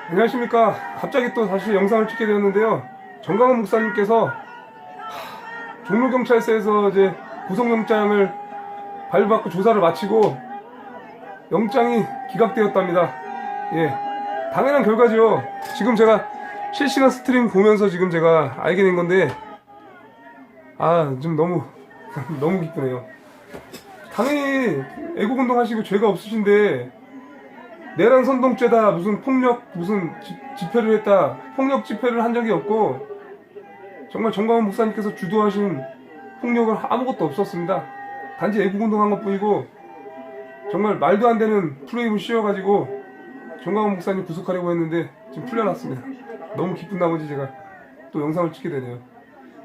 안녕하십니까. 갑자기 또 다시 영상을 찍게 되었는데요. 정강원 목사님께서 종로경찰서에서 이제 구속영장을 발부받고 조사를 마치고 영장이 기각되었답니다. 예, 당연한 결과죠. 지금 제가 실시간 스트림 보면서 지금 제가 알게 된 건데 좀 너무 너무 기쁘네요. 당연히 애국운동 하시고 죄가 없으신데 내란 선동죄다, 무슨 폭력, 무슨 집회를 했다, 폭력 집회를 한 적이 없고 정말 정광훈 목사님께서 주도하신 폭력은 아무것도 없었습니다. 단지 애국운동한 것뿐이고 정말 말도 안 되는 프레임을 씌워가지고 정광훈 목사님 구속하려고 했는데 지금 풀려났습니다. 너무 기쁜 나머지 제가 또 영상을 찍게 되네요.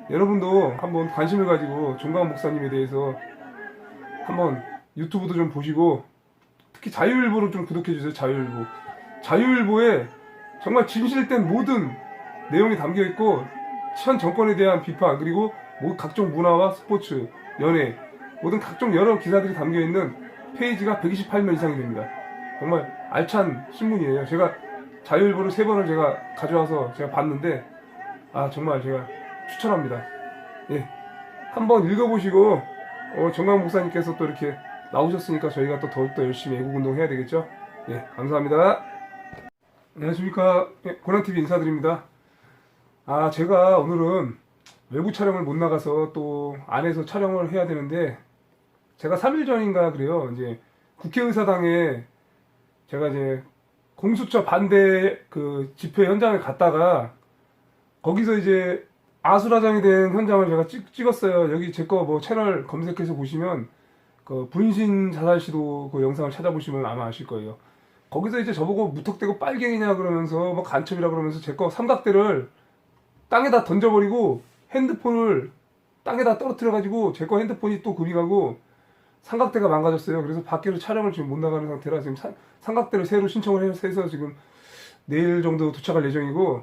여러분도 한번 관심을 가지고 정광훈 목사님에 대해서 한번 유튜브도 좀 보시고 특히 자유일보를 좀 구독해주세요. 자유일보. 자유일보에 정말 진실된 모든 내용이 담겨있고 현 정권에 대한 비판, 그리고 각종 문화와 스포츠, 연예, 모든 각종 여러 기사들이 담겨있는 페이지가 128면 이상이 됩니다. 정말 알찬 신문이에요. 제가 자유일보를 3번을 제가 가져와서 제가 봤는데 정말 제가 추천합니다. 예, 한번 읽어보시고 정광훈 목사님께서 또 이렇게 나오셨으니까 저희가 또 더욱더 열심히 애국운동 해야 되겠죠? 예, 감사합니다. 안녕하십니까. 예, 고난TV 인사드립니다. 제가 오늘은 외부 촬영을 못 나가서 또 안에서 촬영을 해야 되는데, 제가 3일 전인가 그래요. 이제 국회의사당에 제가 이제 공수처 반대 그 집회 현장을 갔다가 거기서 이제 아수라장이 된 현장을 제가 찍었어요. 여기 제 거 뭐 채널 검색해서 보시면 그 분신 자살 시도 그 영상을 찾아보시면 아마 아실 거예요. 거기서 이제 저보고 무턱대고 빨갱이냐 그러면서 뭐 간첩이라 그러면서 제 거 삼각대를 땅에다 던져버리고 핸드폰을 땅에다 떨어뜨려가지고 제 거 핸드폰이 또 금이 가고 삼각대가 망가졌어요. 그래서 밖으로 촬영을 지금 못 나가는 상태라 지금 삼각대를 새로 신청을 해서 지금 내일 정도 도착할 예정이고,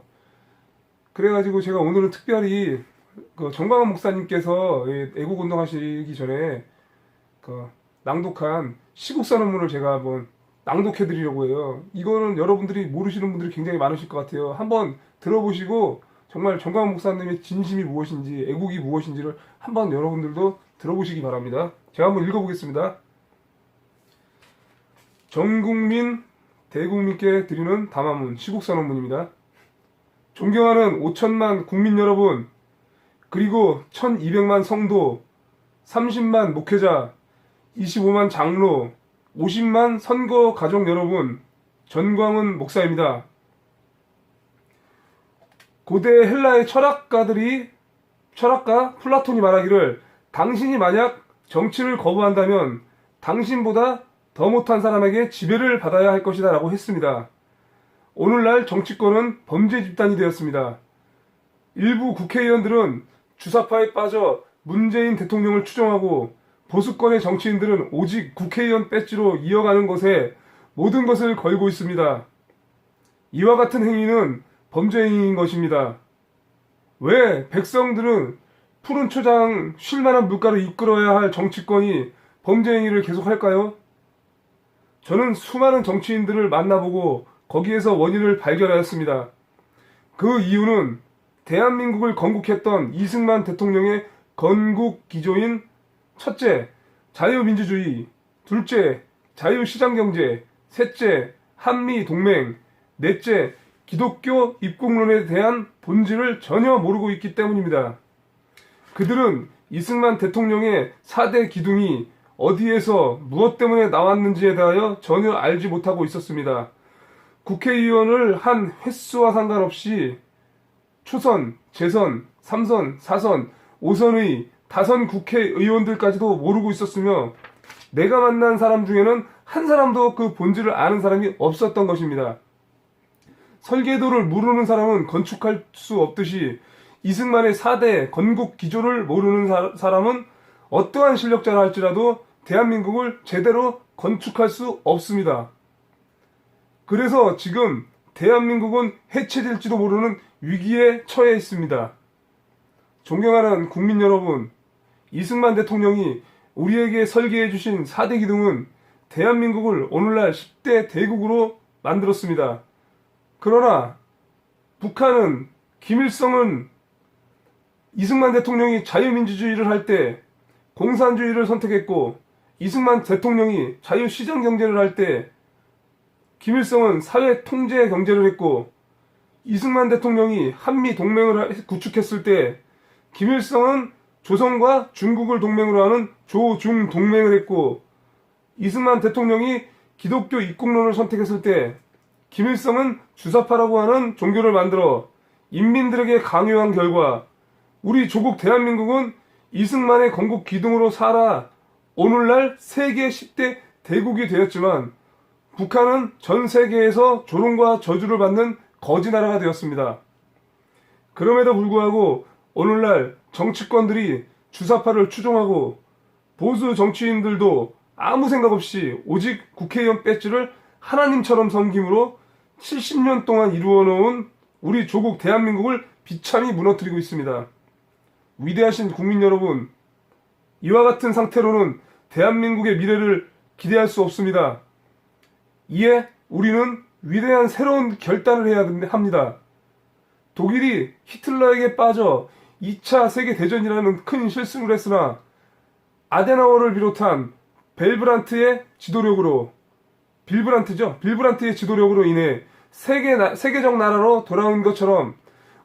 그래가지고 제가 오늘은 특별히 그 정광훈 목사님께서 애국운동 하시기 전에 그 낭독한 시국선언문을 제가 한번 낭독해드리려고 해요. 이거는 여러분들이 모르시는 분들이 굉장히 많으실 것 같아요. 한번 들어보시고 정말 정광훈 목사님의 진심이 무엇인지, 애국이 무엇인지를 한번 여러분들도 들어보시기 바랍니다. 제가 한번 읽어보겠습니다. 전국민 대국민께 드리는 담화문, 시국선언문입니다. 존경하는 5천만 국민 여러분, 그리고 1200만 성도, 30만 목회자, 25만 장로, 50만 선거 가족 여러분, 전광훈 목사입니다. 고대 헬라의 철학가 플라톤이 말하기를, 당신이 만약 정치를 거부한다면 당신보다 더 못한 사람에게 지배를 받아야 할 것이다 라고 했습니다. 오늘날 정치권은 범죄 집단이 되었습니다. 일부 국회의원들은 주사파에 빠져 문재인 대통령을 추종하고, 보수권의 정치인들은 오직 국회의원 배지로 이어가는 것에 모든 것을 걸고 있습니다. 이와 같은 행위는 범죄 행위인 것입니다. 왜 백성들은 푸른 초장 쉴만한 물가를 이끌어야 할 정치권이 범죄 행위를 계속할까요? 저는 수많은 정치인들을 만나보고 거기에서 원인을 발견하였습니다. 그 이유는 대한민국을 건국했던 이승만 대통령의 건국 기조인 첫째, 자유민주주의, 둘째, 자유시장경제, 셋째, 한미동맹, 넷째, 기독교 입국론에 대한 본질을 전혀 모르고 있기 때문입니다. 그들은 이승만 대통령의 4대 기둥이 어디에서 무엇 때문에 나왔는지에 대하여 전혀 알지 못하고 있었습니다. 국회의원을 한 횟수와 상관없이 초선, 재선, 3선, 4선, 5선의 다선 국회의원들까지도 모르고 있었으며, 내가 만난 사람 중에는 한 사람도 그 본질을 아는 사람이 없었던 것입니다. 설계도를 모르는 사람은 건축할 수 없듯이 이승만의 4대 건국 기조를 모르는 사람은 어떠한 실력자라 할지라도 대한민국을 제대로 건축할 수 없습니다. 그래서 지금 대한민국은 해체될지도 모르는 위기에 처해 있습니다. 존경하는 국민 여러분, 이승만 대통령이 우리에게 설계해 주신 4대 기둥은 대한민국을 오늘날 10대 대국으로 만들었습니다. 그러나 북한은 김일성은 이승만 대통령이 자유민주주의를 할 때 공산주의를 선택했고, 이승만 대통령이 자유시장 경제를 할 때 김일성은 사회 통제 경제를 했고, 이승만 대통령이 한미 동맹을 구축했을 때 김일성은 조선과 중국을 동맹으로 하는 조중 동맹을 했고, 이승만 대통령이 기독교 입국론을 선택했을 때 김일성은 주사파라고 하는 종교를 만들어 인민들에게 강요한 결과 우리 조국 대한민국은 이승만의 건국 기둥으로 살아 오늘날 세계 10대 대국이 되었지만, 북한은 전 세계에서 조롱과 저주를 받는 거지 나라가 되었습니다. 그럼에도 불구하고 오늘날 정치권들이 주사파를 추종하고, 보수 정치인들도 아무 생각 없이 오직 국회의원 배지를 하나님처럼 섬김으로 70년 동안 이루어놓은 우리 조국 대한민국을 비참히 무너뜨리고 있습니다. 위대하신 국민 여러분, 이와 같은 상태로는 대한민국의 미래를 기대할 수 없습니다. 이에 우리는 위대한 새로운 결단을 해야 합니다. 독일이 히틀러에게 빠져 2차 세계대전이라는 큰 실수를 했으나 아데나워를 비롯한 빌브란트의 지도력으로 인해 세계적 나라로 돌아온 것처럼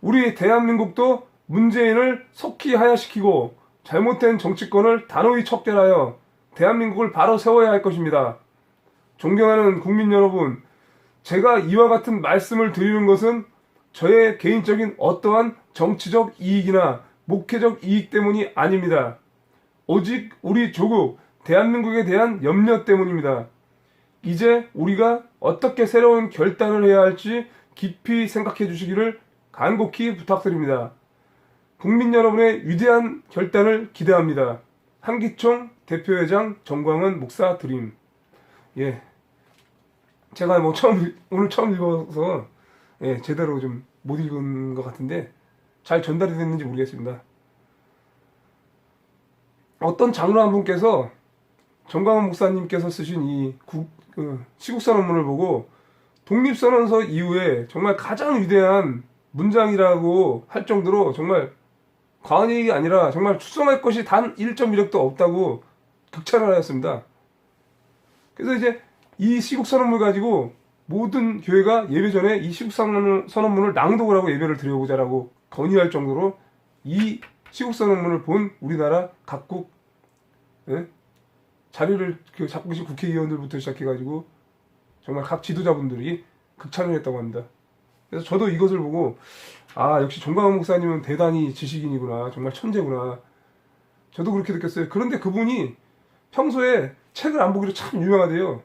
우리 대한민국도 문재인을 속히 하야시키고 잘못된 정치권을 단호히 척결하여 대한민국을 바로 세워야 할 것입니다. 존경하는 국민 여러분, 제가 이와 같은 말씀을 드리는 것은 저의 개인적인 어떠한 정치적 이익이나 목회적 이익 때문이 아닙니다. 오직 우리 조국 대한민국에 대한 염려 때문입니다. 이제 우리가 어떻게 새로운 결단을 해야 할지 깊이 생각해 주시기를 간곡히 부탁드립니다. 국민 여러분의 위대한 결단을 기대합니다. 한기총 대표회장 정광훈 목사 드림. 예, 제가 오늘 처음 읽어서 제대로 좀 못 읽은 것 같은데 잘 전달이 됐는지 모르겠습니다. 어떤 장로 한 분께서 정광훈 목사님께서 쓰신 이 시국선언문을 보고 독립선언서 이후에 정말 가장 위대한 문장이라고 할 정도로 정말 과언 얘기 아니라 정말 추정할 것이 단 1.1억도 없다고 극찬을 하였습니다. 그래서 이제 이 시국선언문을 가지고 모든 교회가 예배 전에 이 시국선언문을 낭독을 하고 예배를 드려보자라고 건의할 정도로 이 시국선언문을 본 우리나라 각국 자리를 잡고 계신 국회의원들부터 시작해가지고 정말 각 지도자분들이 극찬을 했다고 합니다. 그래서 저도 이것을 보고 역시 정광훈 목사님은 대단히 지식인이구나, 정말 천재구나, 저도 그렇게 느꼈어요. 그런데 그분이 평소에 책을 안 보기로 참 유명하대요.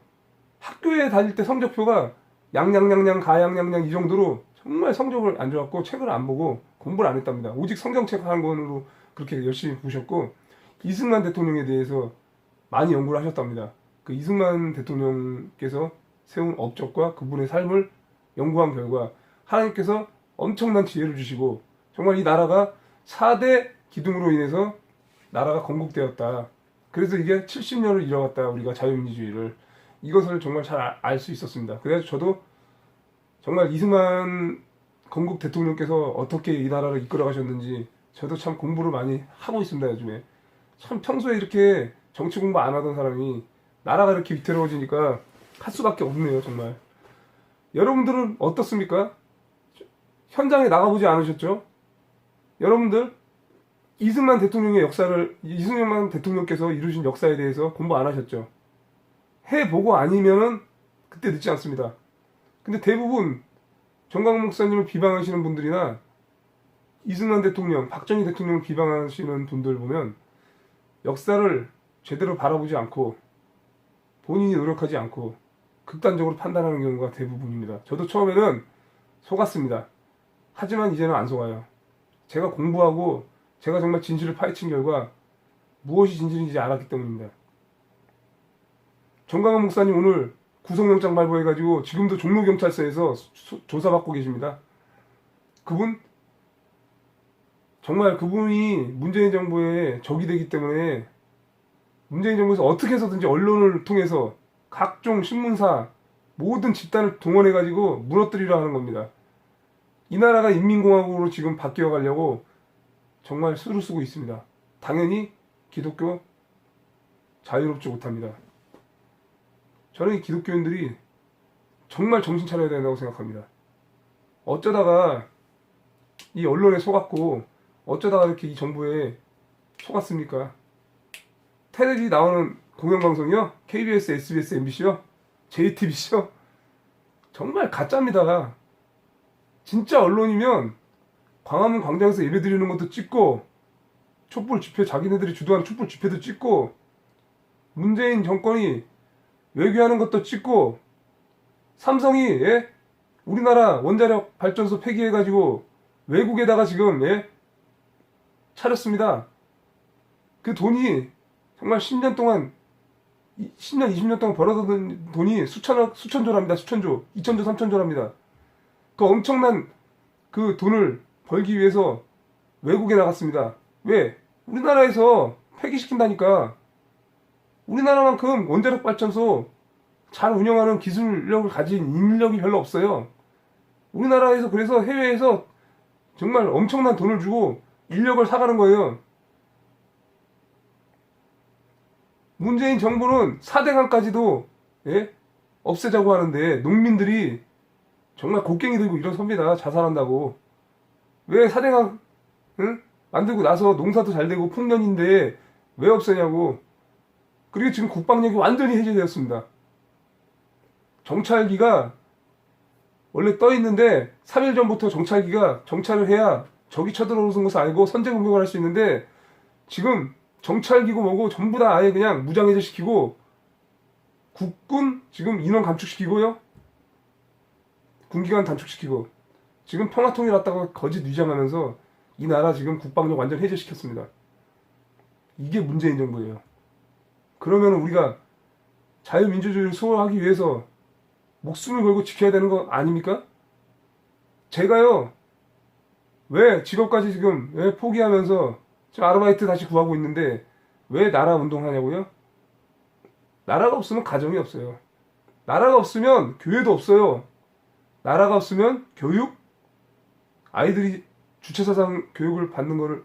학교에 다닐 때 성적표가 양양양양 가양양양 이 정도로 정말 성적을 안 좋았고 책을 안 보고 공부를 안 했답니다. 오직 성경책 한 권으로 그렇게 열심히 보셨고, 이승만 대통령에 대해서 많이 연구를 하셨답니다. 그 이승만 대통령께서 세운 업적과 그분의 삶을 연구한 결과 하나님께서 엄청난 지혜를 주시고 정말 이 나라가 4대 기둥으로 인해서 나라가 건국되었다. 그래서 이게 70년을 이뤄갔다, 우리가 자유민주주의를. 이것을 정말 잘 알 수 있었습니다. 그래서 저도 정말 이승만 건국 대통령께서 어떻게 이 나라를 이끌어 가셨는지 저도 참 공부를 많이 하고 있습니다, 요즘에. 참 평소에 이렇게 정치 공부 안 하던 사람이 나라가 이렇게 위태로워지니까 할 수밖에 없네요, 정말. 여러분들은 어떻습니까? 현장에 나가보지 않으셨죠? 여러분들 이승만 대통령께서 이루신 역사에 대해서 공부 안 하셨죠? 해보고 아니면은 그때 늦지 않습니다. 근데 대부분 정광훈 목사님을 비방하시는 분들이나 이승만 대통령, 박정희 대통령을 비방하시는 분들 보면 역사를 제대로 바라보지 않고 본인이 노력하지 않고 극단적으로 판단하는 경우가 대부분입니다. 저도 처음에는 속았습니다. 하지만 이제는 안 속아요. 제가 공부하고 제가 정말 진실을 파헤친 결과 무엇이 진실인지 알았기 때문입니다. 정광훈 목사님 오늘 구속영장 발부해가지고 지금도 종로경찰서에서 조사받고 계십니다. 그분이 문재인 정부의 적이 되기 때문에 문재인 정부에서 어떻게 해서든지 언론을 통해서 각종 신문사, 모든 집단을 동원해가지고 무너뜨리려 하는 겁니다. 이 나라가 인민공화국으로 지금 바뀌어 가려고 정말 수를 쓰고 있습니다. 당연히 기독교 자유롭지 못합니다. 저는 이 기독교인들이 정말 정신 차려야 된다고 생각합니다. 어쩌다가 이 언론에 속았고 어쩌다가 이렇게 이 정부에 속았습니까? 테레비 나오는 공영방송이요? KBS, SBS, MBC요? JTBC요? 정말 가짜입니다. 진짜 언론이면 광화문 광장에서 예배드리는 것도 찍고 촛불 집회, 자기네들이 주도하는 촛불 집회도 찍고 문재인 정권이 외교하는 것도 찍고 삼성이 우리나라 원자력 발전소 폐기해가지고 외국에다가 지금 차렸습니다. 그 돈이 정말 10년 동안 10년, 20년 동안 벌어둔 돈이 수천조랍니다. 수천조, 2천조, 3천조랍니다. 그 엄청난 그 돈을 벌기 위해서 외국에 나갔습니다. 왜? 우리나라에서 폐기시킨다니까. 우리나라만큼 원자력 발전소 잘 운영하는 기술력을 가진 인력이 별로 없어요. 우리나라에서 그래서 해외에서 정말 엄청난 돈을 주고 인력을 사가는 거예요. 문재인 정부는 4대강까지도 없애자고 하는데 농민들이 정말 곡괭이 들고 일어섭니다. 자살한다고. 왜 4대강 만들고 나서 농사도 잘 되고 풍년인데 왜 없애냐고. 그리고 지금 국방력이 완전히 해제되었습니다. 정찰기가 원래 떠 있는데 3일 전부터 정찰기가 정찰을 해야 적이 쳐들어오는 것을 알고 선제 공격을 할 수 있는데 지금 정찰기고 뭐고 전부 다 아예 그냥 무장해제 시키고 국군 지금 인원 감축시키고요. 군기관 단축시키고 지금 평화통일 왔다가 거짓 위장하면서 이 나라 지금 국방력 완전 해제시켰습니다. 이게 문재인 정부예요. 그러면 우리가 자유민주주의를 수호하기 위해서 목숨을 걸고 지켜야 되는 거 아닙니까? 제가요, 왜 직업까지 지금 왜 포기하면서 지금 아르바이트 다시 구하고 있는데 왜 나라 운동하냐고요? 나라가 없으면 가정이 없어요. 나라가 없으면 교회도 없어요. 나라가 없으면 교육? 아이들이 주체사상 교육을 받는 거를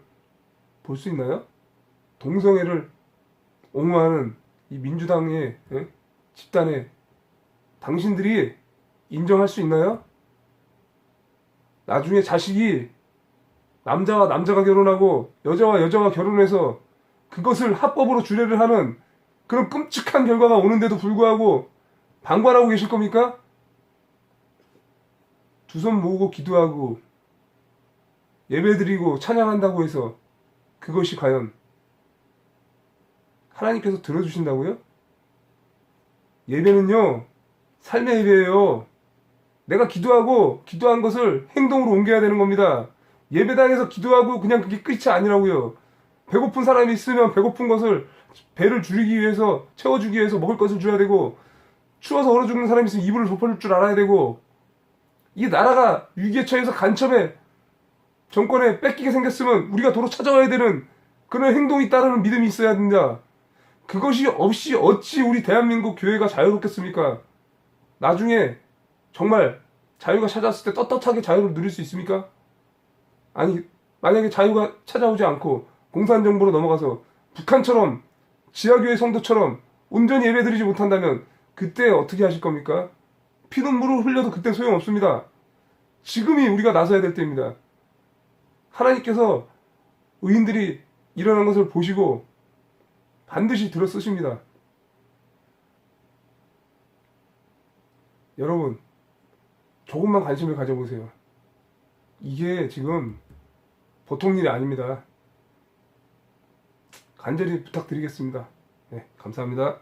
볼 수 있나요? 동성애를 옹호하는 이 민주당의 집단에 당신들이 인정할 수 있나요? 나중에 자식이 남자와 남자가 결혼하고 여자와 여자가 결혼해서 그것을 합법으로 주례를 하는 그런 끔찍한 결과가 오는데도 불구하고 방관하고 계실 겁니까? 두 손 모으고 기도하고 예배드리고 찬양한다고 해서 그것이 과연 하나님께서 들어주신다고요? 예배는요, 삶의 예배예요. 내가 기도하고 기도한 것을 행동으로 옮겨야 되는 겁니다. 예배당에서 기도하고 그냥 그게 끝이 아니라고요. 배고픈 사람이 있으면 배고픈 것을 배를 줄이기 위해서 채워주기 위해서 먹을 것을 줘야 되고 추워서 얼어 죽는 사람이 있으면 이불을 덮어줄 줄 알아야 되고 이 나라가 위기에 처해서 간첩에 정권에 뺏기게 생겼으면 우리가 도로 찾아와야 되는 그런 행동이 따르는 믿음이 있어야 된다. 그것이 없이 어찌 우리 대한민국 교회가 자유롭겠습니까? 나중에 정말 자유가 찾아왔을 때 떳떳하게 자유를 누릴 수 있습니까? 아니, 만약에 자유가 찾아오지 않고 공산정부로 넘어가서 북한처럼 지하교회 성도처럼 온전히 예배드리지 못한다면 그때 어떻게 하실 겁니까? 피눈물을 흘려도 그때 소용없습니다. 지금이 우리가 나서야 될 때입니다. 하나님께서 의인들이 일어난 것을 보시고 반드시 들어 쓰십니다. 여러분, 조금만 관심을 가져보세요. 이게 지금 보통 일이 아닙니다. 간절히 부탁드리겠습니다. 네, 감사합니다.